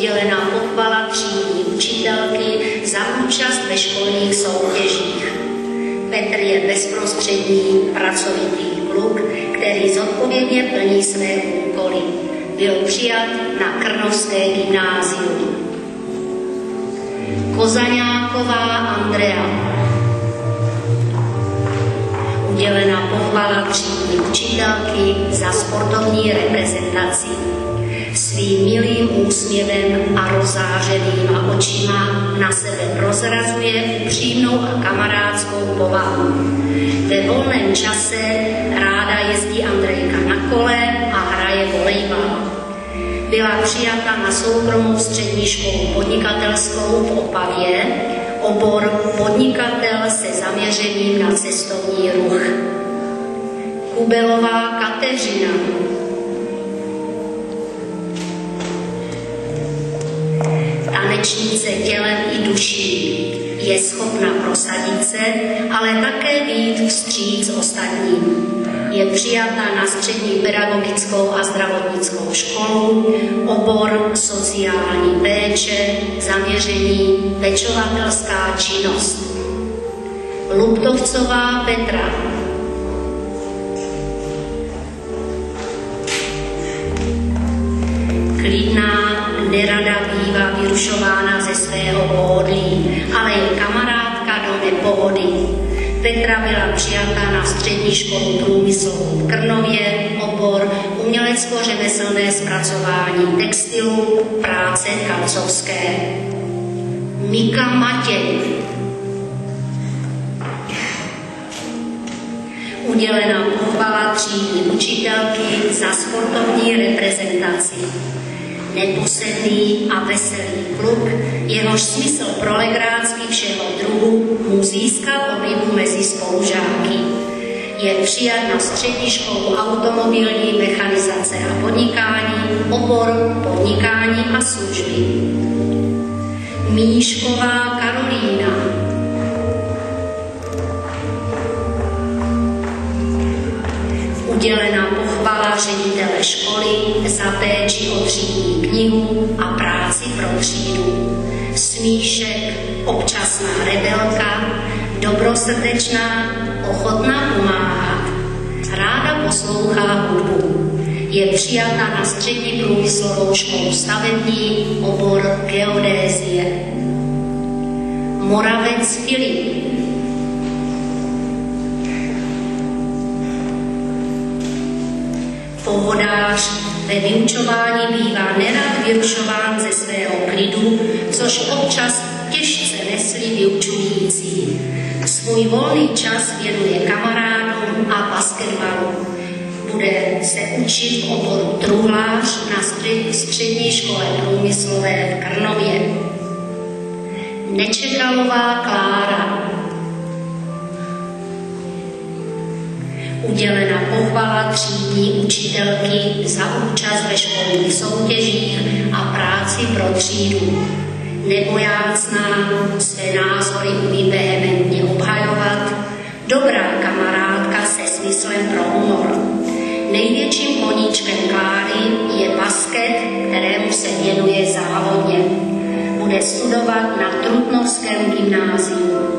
udělena pochvala třídní učitelky za účast ve školních soutěžích. Petr je bezprostřední, pracovitý kluk, který zodpovědně plní své úkoly. Byl přijat na Krnovské gymnázium. Kozaňáková Andrea. Udělena pochvala třídní učitelky za sportovní reprezentaci. Svým milým úsměvem a rozářenýma očima na sebe prozrazuje upřímnou a kamarádskou povahu. Ve volném čase ráda jezdí Andrejka na kole a hraje volejbal. Byla přijata na soukromou střední školu podnikatelskou v Opavě, obor podnikatel se zaměřením na cestovní ruch. Kubelová Kateřina. Tanečnice tělem i duší. Je schopna prosadit se, ale také být vstříc ostatním. Je přijata na střední pedagogickou a zdravotnickou školu, obor sociální péče, zaměření pečovatelská činnost. Luptovcová Petra. Klidná, nerada bývá vyrušována ze svého pohodlí, ale je kamarádka do nepohody. Petra byla přijata na střední školu průmyslovou v Krnově, obor umělecko-řemeslné zpracování textilu, práce tkalcovské. Mika Matěj. Udělena pochvala třídní učitelky za sportovní reprezentaci. Neposedný a veselý kluk, jehož smysl pro legrátství všeho druhu mu získal oblibu mezi spolužáky. Je přijat na střední školu automobilní mechanizace a podnikání, obor podnikání a služby. Míšková Karolína. Udělena pochvala ředitele školy za péči o třídní knihu a práci pro třídu. Smíšek, občasná rebelka, dobrosrdečná, ochotná pomáhat. Ráda poslouchá hudbu. Je přijata na střední průmyslovou školu stavební, obor geodézie. Moravec Filip. Pohodář ve vyučování bývá nerad vyrušován ze svého klidu, což občas těžce neslí vyučující. Svůj volný čas věnuje kamarádům a basketbalu. Bude se učit v oboru truhlář na střední škole průmyslové v Krnově. Nečekalová Klára. Udělena pochvala třídní učitelky za účast ve školních soutěžích a práci pro třídu. Nebojácná, své názory umí vehementně obhajovat, dobrá kamarádka se smyslem pro humor. Největším koníčkem Kláry je basket, kterému se věnuje závodně. Bude studovat na Trutnovském gymnáziu.